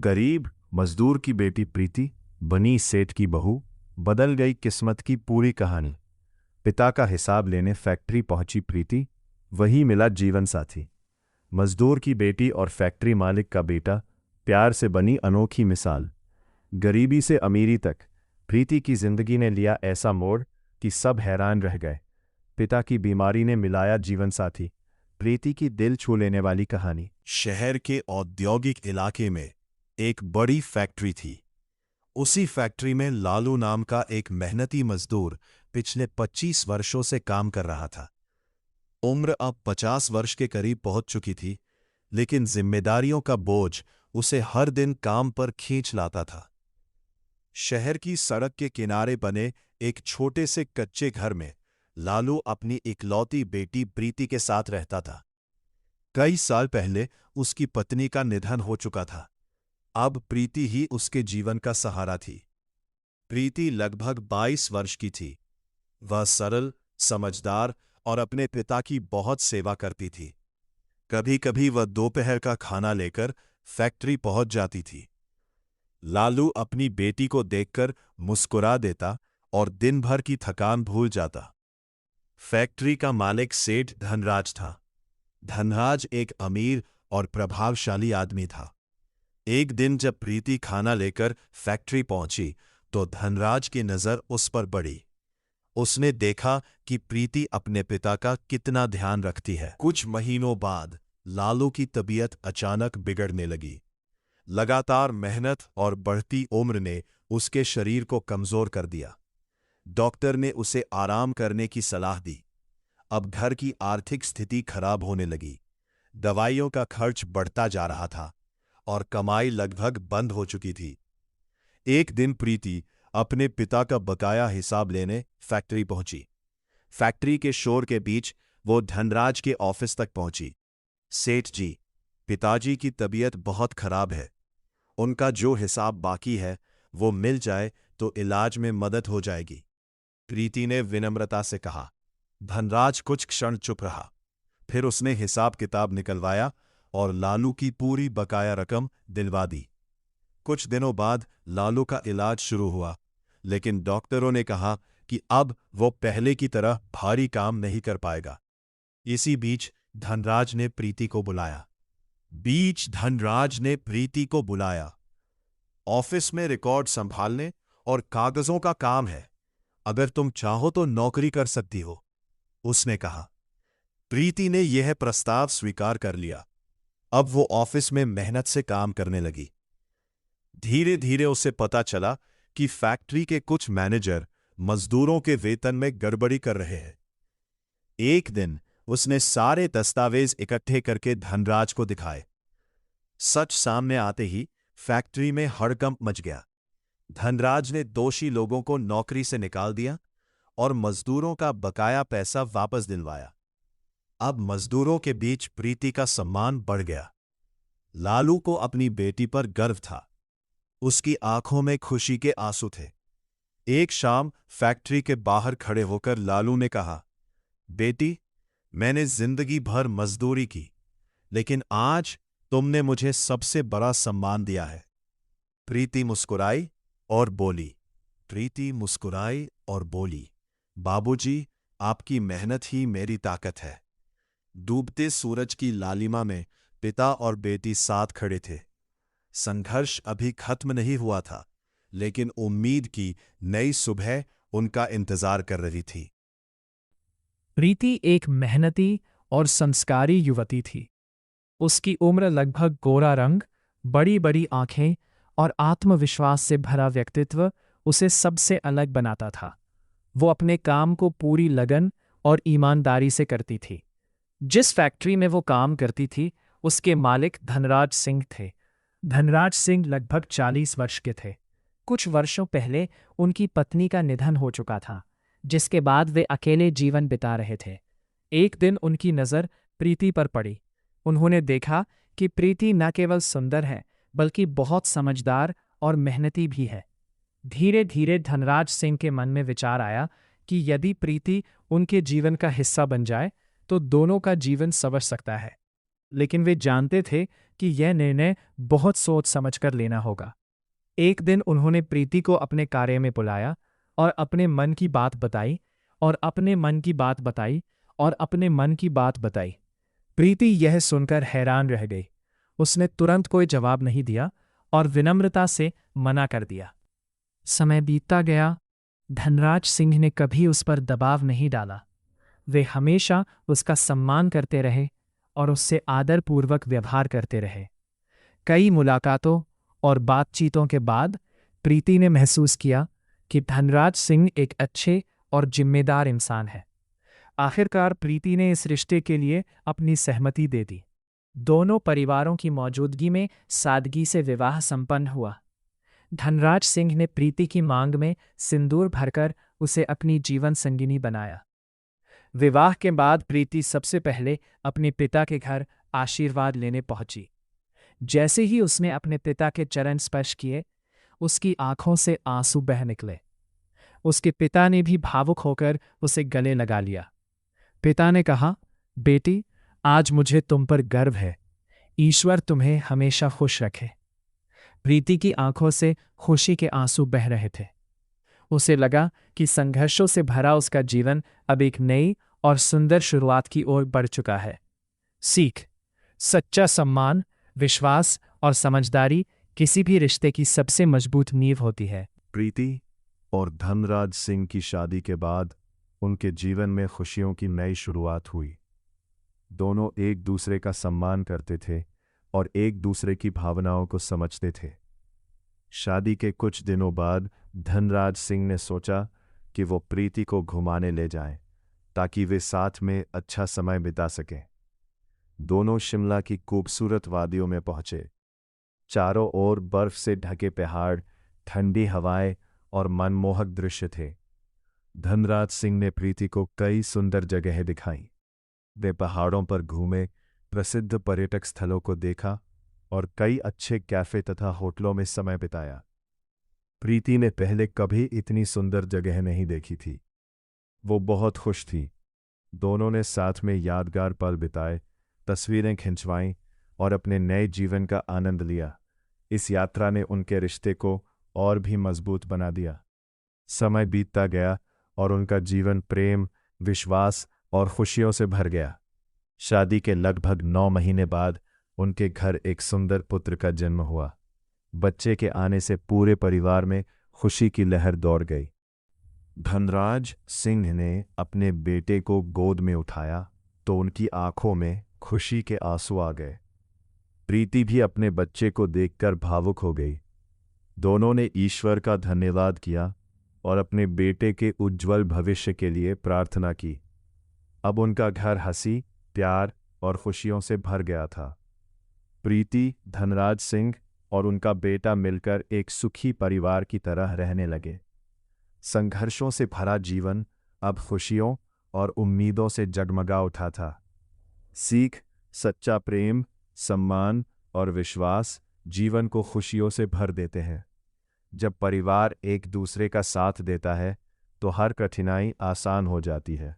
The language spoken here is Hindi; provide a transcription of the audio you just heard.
गरीब मजदूर की बेटी प्रीति बनी सेठ की बहू, बदल गई किस्मत की पूरी कहानी। पिता का हिसाब लेने फैक्ट्री पहुंची प्रीति, वही मिला जीवन साथी। मजदूर की बेटी और फैक्ट्री मालिक का बेटा, प्यार से बनी अनोखी मिसाल। गरीबी से अमीरी तक प्रीति की जिंदगी ने लिया ऐसा मोड़ कि सब हैरान रह गए। पिता की बीमारी ने मिलाया जीवन साथी, प्रीति की दिल छू लेने वाली कहानी। शहर के औद्योगिक इलाके में एक बड़ी फैक्ट्री थी। उसी फैक्ट्री में लालू नाम का एक मेहनती मजदूर पिछले 25 वर्षों से काम कर रहा था। उम्र अब 50 वर्ष के करीब पहुंच चुकी थी, लेकिन जिम्मेदारियों का बोझ उसे हर दिन काम पर खींच लाता था। शहर की सड़क के किनारे बने एक छोटे से कच्चे घर में लालू अपनी इकलौती बेटी प्रीति के साथ रहता था। कई साल पहले उसकी पत्नी का निधन हो चुका था। अब प्रीति ही उसके जीवन का सहारा थी। प्रीति लगभग 22 वर्ष की थी। वह सरल, समझदार और अपने पिता की बहुत सेवा करती थी। कभी कभी वह दोपहर का खाना लेकर फैक्ट्री पहुंच जाती थी। लालू अपनी बेटी को देखकर मुस्कुरा देता और दिन भर की थकान भूल जाता। फैक्ट्री का मालिक सेठ धनराज था। धनराज एक अमीर और प्रभावशाली आदमी था। एक दिन जब प्रीति खाना लेकर फैक्ट्री पहुंची तो धनराज की नजर उस पर पड़ी। उसने देखा कि प्रीति अपने पिता का कितना ध्यान रखती है। कुछ महीनों बाद लालू की तबीयत अचानक बिगड़ने लगी। लगातार मेहनत और बढ़ती उम्र ने उसके शरीर को कमजोर कर दिया। डॉक्टर ने उसे आराम करने की सलाह दी। अब घर की आर्थिक स्थिति खराब होने लगी। दवाइयों का खर्च बढ़ता जा रहा था और कमाई लगभग बंद हो चुकी थी। एक दिन प्रीति अपने पिता का बकाया हिसाब लेने फैक्ट्री पहुंची। फैक्ट्री के शोर के बीच वो धनराज के ऑफिस तक पहुंची। सेठ जी, पिताजी की तबीयत बहुत खराब है। उनका जो हिसाब बाकी है वो मिल जाए तो इलाज में मदद हो जाएगी, प्रीति ने विनम्रता से कहा। धनराज कुछ क्षण चुप रहा। फिर उसने हिसाब किताब निकलवाया और लालू की पूरी बकाया रकम दिलवा दी। कुछ दिनों बाद लालू का इलाज शुरू हुआ, लेकिन डॉक्टरों ने कहा कि अब वो पहले की तरह भारी काम नहीं कर पाएगा। इसी बीच धनराज ने प्रीति को बुलाया। ऑफिस में रिकॉर्ड संभालने और कागजों का काम है। अगर तुम चाहो तो नौकरी कर सकती हो, उसने कहा। प्रीति ने यह प्रस्ताव स्वीकार कर लिया। अब वो ऑफिस में मेहनत से काम करने लगी। धीरे धीरे उसे पता चला कि फैक्ट्री के कुछ मैनेजर मजदूरों के वेतन में गड़बड़ी कर रहे हैं। एक दिन उसने सारे दस्तावेज इकट्ठे करके धनराज को दिखाए। सच सामने आते ही फैक्ट्री में हड़कंप मच गया। धनराज ने दोषी लोगों को नौकरी से निकाल दिया और मजदूरों का बकाया पैसा वापस दिलवाया। अब मजदूरों के बीच प्रीति का सम्मान बढ़ गया। लालू को अपनी बेटी पर गर्व था। उसकी आंखों में खुशी के आंसू थे। एक शाम फैक्ट्री के बाहर खड़े होकर लालू ने कहा, बेटी, मैंने जिंदगी भर मजदूरी की, लेकिन आज तुमने मुझे सबसे बड़ा सम्मान दिया है। प्रीति मुस्कुराई और बोली, बाबूजी, आपकी मेहनत ही मेरी ताकत है। डूबते सूरज की लालिमा में पिता और बेटी साथ खड़े थे। संघर्ष अभी खत्म नहीं हुआ था, लेकिन उम्मीद की नई सुबह उनका इंतजार कर रही थी। प्रीति एक मेहनती और संस्कारी युवती थी। उसकी उम्र लगभग गोरा रंग, बड़ी बड़ी आंखें और आत्मविश्वास से भरा व्यक्तित्व उसे सबसे अलग बनाता था। वो अपने काम को पूरी लगन और ईमानदारी से करती थी। जिस फैक्ट्री में वो काम करती थी, उसके मालिक धनराज सिंह थे। धनराज सिंह लगभग 40 वर्ष के थे। कुछ वर्षों पहले उनकी पत्नी का निधन हो चुका था, जिसके बाद वे अकेले जीवन बिता रहे थे। एक दिन उनकी नज़र प्रीति पर पड़ी। उन्होंने देखा कि प्रीति न केवल सुंदर है, बल्कि बहुत समझदार और मेहनती भी है। धीरे धीरे धनराज सिंह के मन में विचार आया कि यदि प्रीति उनके जीवन का हिस्सा बन जाए तो दोनों का जीवन संवर सकता है। लेकिन वे जानते थे कि यह निर्णय बहुत सोच समझकर लेना होगा। एक दिन उन्होंने प्रीति को अपने कार्य में बुलाया और अपने मन की बात बताई और अपने मन की बात बताई और अपने मन की बात बताई। प्रीति यह सुनकर हैरान रह गई। उसने तुरंत कोई जवाब नहीं दिया और विनम्रता से मना कर दिया। समय बीतता गया। धनराज सिंह ने कभी उस पर दबाव नहीं डाला। वे हमेशा उसका सम्मान करते रहे और उससे आदरपूर्वक व्यवहार करते रहे। कई मुलाकातों और बातचीतों के बाद प्रीति ने महसूस किया कि धनराज सिंह एक अच्छे और जिम्मेदार इंसान है। आखिरकार प्रीति ने इस रिश्ते के लिए अपनी सहमति दे दी। दोनों परिवारों की मौजूदगी में सादगी से विवाह संपन्न हुआ। धनराज सिंह ने प्रीति की मांग में सिंदूर भरकर उसे अपनी जीवन संगिनी बनाया। विवाह के बाद प्रीति सबसे पहले अपने पिता के घर आशीर्वाद लेने पहुंची। जैसे ही उसने अपने पिता के चरण स्पर्श किए, उसकी आंखों से आंसू बह निकले। उसके पिता ने भी भावुक होकर उसे गले लगा लिया। पिता ने कहा, बेटी, आज मुझे तुम पर गर्व है। ईश्वर तुम्हें हमेशा खुश रखे। प्रीति की आंखों से खुशी के आंसू बह रहे थे। उसे लगा कि संघर्षों से भरा उसका जीवन अब एक नई और सुंदर शुरुआत की ओर बढ़ चुका है। सीख: सच्चा सम्मान, विश्वास और समझदारी किसी भी रिश्ते की सबसे मजबूत नींव होती है। प्रीति और धनराज सिंह की शादी के बाद उनके जीवन में खुशियों की नई शुरुआत हुई। दोनों एक दूसरे का सम्मान करते थे और एक दूसरे की भावनाओं को समझते थे। शादी के कुछ दिनों बाद धनराज सिंह ने सोचा कि वो प्रीति को घुमाने ले जाएं, ताकि वे साथ में अच्छा समय बिता सकें। दोनों शिमला की खूबसूरत वादियों में पहुंचे। चारों ओर बर्फ से ढके पहाड़, ठंडी हवाएं और मनमोहक दृश्य थे। धनराज सिंह ने प्रीति को कई सुंदर जगहें दिखाईं। वे पहाड़ों पर घूमे, प्रसिद्ध पर्यटक स्थलों को देखा और कई अच्छे कैफे तथा होटलों में समय बिताया। प्रीति ने पहले कभी इतनी सुंदर जगह नहीं देखी थी। वो बहुत खुश थी। दोनों ने साथ में यादगार पल बिताए, तस्वीरें खिंचवाईं और अपने नए जीवन का आनंद लिया। इस यात्रा ने उनके रिश्ते को और भी मजबूत बना दिया। समय बीतता गया और उनका जीवन प्रेम, विश्वास और खुशियों से भर गया। शादी के लगभग 9 महीने बाद उनके घर एक सुंदर पुत्र का जन्म हुआ। बच्चे के आने से पूरे परिवार में खुशी की लहर दौड़ गई। धनराज सिंह ने अपने बेटे को गोद में उठाया तो उनकी आंखों में खुशी के आंसू आ गए। प्रीति भी अपने बच्चे को देखकर भावुक हो गई। दोनों ने ईश्वर का धन्यवाद किया और अपने बेटे के उज्जवल भविष्य के लिए प्रार्थना की। अब उनका घर हंसी, प्यार और खुशियों से भर गया था। प्रीति, धनराज सिंह और उनका बेटा मिलकर एक सुखी परिवार की तरह रहने लगे। संघर्षों से भरा जीवन अब खुशियों और उम्मीदों से जगमगा उठा था। सीख: सच्चा प्रेम, सम्मान और विश्वास जीवन को खुशियों से भर देते हैं। जब परिवार एक दूसरे का साथ देता है तो हर कठिनाई आसान हो जाती है।